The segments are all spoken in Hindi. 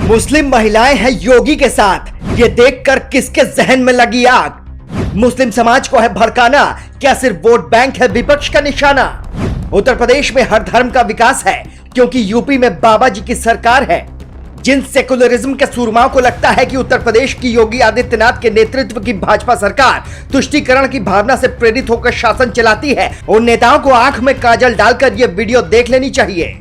मुस्लिम महिलाएं हैं योगी के साथ, ये देखकर किसके जहन में लगी आग। मुस्लिम समाज को है भड़काना, क्या सिर्फ वोट बैंक है विपक्ष का निशाना। उत्तर प्रदेश में हर धर्म का विकास है क्योंकि यूपी में बाबा जी की सरकार है। जिन सेकुलरिज्म के सूरमाओं को लगता है कि उत्तर प्रदेश की योगी आदित्यनाथ के नेतृत्व की भाजपा सरकार तुष्टीकरण की भावना से प्रेरित होकर शासन चलाती है, उन नेताओं को आंख में काजल डालकर ये वीडियो देख लेनी चाहिए।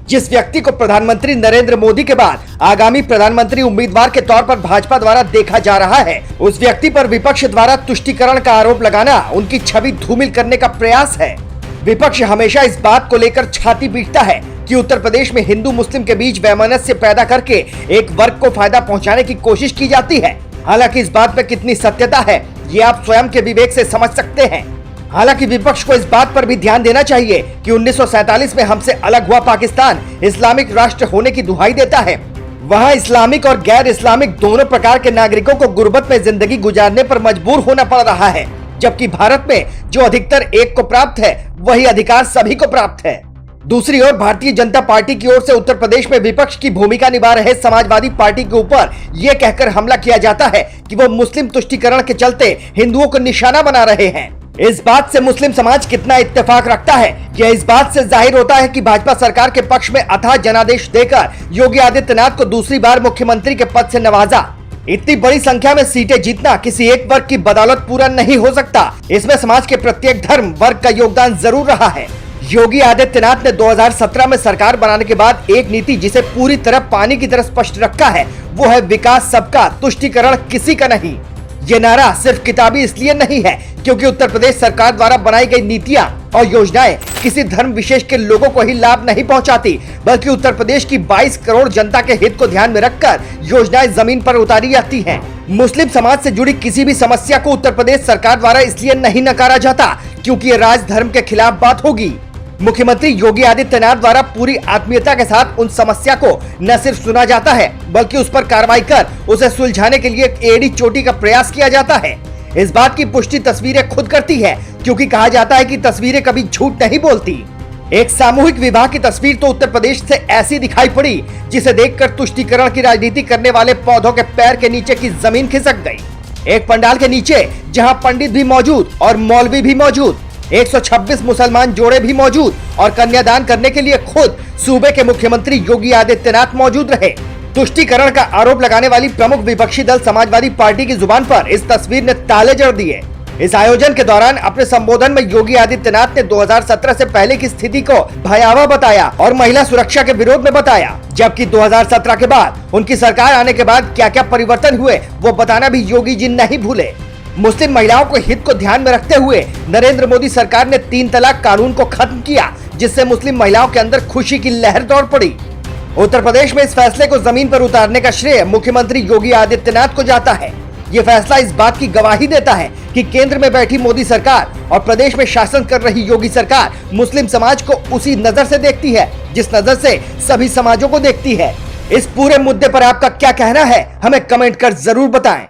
जिस व्यक्ति को प्रधानमंत्री नरेंद्र मोदी के बाद आगामी प्रधानमंत्री उम्मीदवार के तौर पर भाजपा द्वारा देखा जा रहा है, उस व्यक्ति पर विपक्ष द्वारा तुष्टीकरण का आरोप लगाना उनकी छवि धूमिल करने का प्रयास है। विपक्ष हमेशा इस बात को लेकर छाती पीटता है कि उत्तर प्रदेश में हिंदू मुस्लिम के बीच वैमनस्य पैदा करके एक वर्ग को फायदा पहुंचाने की कोशिश की जाती है। हालांकि इस बात में कितनी सत्यता है ये आप स्वयं के विवेक से समझ सकते हैं। हालांकि विपक्ष को इस बात पर भी ध्यान देना चाहिए कि 1947 में हमसे अलग हुआ पाकिस्तान इस्लामिक राष्ट्र होने की दुहाई देता है। वहां इस्लामिक और गैर इस्लामिक दोनों प्रकार के नागरिकों को गुर्बत में जिंदगी गुजारने पर मजबूर होना पड़ रहा है, जबकि भारत में जो अधिकतर एक को प्राप्त है वही अधिकार सभी को प्राप्त है। दूसरी ओर भारतीय जनता पार्टी की ओर से उत्तर प्रदेश में विपक्ष की भूमिका निभा रहे समाजवादी पार्टी के ऊपर यह कहकर हमला किया जाता है कि वो मुस्लिम तुष्टीकरण के चलते हिंदुओं को निशाना बना रहे हैं। इस बात से मुस्लिम समाज कितना इत्तेफाक रखता है यह इस बात से जाहिर होता है कि भाजपा सरकार के पक्ष में अथाह जनादेश देकर योगी आदित्यनाथ को दूसरी बार मुख्यमंत्री के पद से नवाजा। इतनी बड़ी संख्या में सीटें जीतना किसी एक वर्ग की बदौलत पूरा नहीं हो सकता, इसमें समाज के प्रत्येक धर्म वर्ग का योगदान जरूर रहा है। योगी आदित्यनाथ ने 2017 में सरकार बनाने के बाद एक नीति जिसे पूरी तरह पानी की तरह स्पष्ट रखा है, वो है विकास सबका, तुष्टीकरण किसी का नहीं। ये नारा सिर्फ किताबी इसलिए नहीं है क्योंकि उत्तर प्रदेश सरकार द्वारा बनाई गई नीतियां और योजनाएं किसी धर्म विशेष के लोगों को ही लाभ नहीं पहुंचाती, बल्कि उत्तर प्रदेश की 22 करोड़ जनता के हित को ध्यान में रखकर योजनाएं जमीन पर उतारी जाती हैं। मुस्लिम समाज से जुड़ी किसी भी समस्या को उत्तर प्रदेश सरकार द्वारा इसलिए नहीं नकारा जाता क्योंकि ये राज धर्म के खिलाफ बात होगी। मुख्यमंत्री योगी आदित्यनाथ द्वारा पूरी आत्मीयता के साथ उन समस्या को न सिर्फ सुना जाता है बल्कि उस पर कार्रवाई कर उसे सुलझाने के लिए एड़ी चोटी का प्रयास किया जाता है। इस बात की पुष्टि तस्वीरें खुद करती है क्योंकि कहा जाता है कि तस्वीरें कभी झूठ नहीं बोलती। एक सामूहिक विवाह की तस्वीर तो उत्तर प्रदेश से ऐसी दिखाई पड़ी जिसे देखकर तुष्टीकरण की राजनीति करने वाले पौधों के पैर के नीचे की जमीन खिसक गई। एक पंडाल के नीचे जहां पंडित भी मौजूद और मौलवी भी मौजूद, 126 मुसलमान जोड़े भी मौजूद और कन्यादान करने के लिए खुद सूबे के मुख्यमंत्री योगी आदित्यनाथ मौजूद रहे। तुष्टीकरण का आरोप लगाने वाली प्रमुख विपक्षी दल समाजवादी पार्टी की जुबान पर इस तस्वीर ने ताले जड़ दिए। इस आयोजन के दौरान अपने संबोधन में योगी आदित्यनाथ ने 2017 से पहले की स्थिति को भयावह बताया और महिला सुरक्षा के विरोध में बताया, जबकि 2017 के बाद उनकी सरकार आने के बाद क्या क्या परिवर्तन हुए वो बताना भी योगी जी नहीं भूले। मुस्लिम महिलाओं को हित को ध्यान में रखते हुए नरेंद्र मोदी सरकार ने 3 तलाक कानून को खत्म किया, जिससे मुस्लिम महिलाओं के अंदर खुशी की लहर दौड़ पड़ी। उत्तर प्रदेश में इस फैसले को जमीन पर उतारने का श्रेय मुख्यमंत्री योगी आदित्यनाथ को जाता है। ये फैसला इस बात की गवाही देता है कि केंद्र में बैठी मोदी सरकार और प्रदेश में शासन कर रही योगी सरकार मुस्लिम समाज को उसी नजर से देखती है जिस नजर से सभी समाजों को देखती है। इस पूरे मुद्दे पर आपका क्या कहना है, हमें कमेंट कर जरूर बताएं।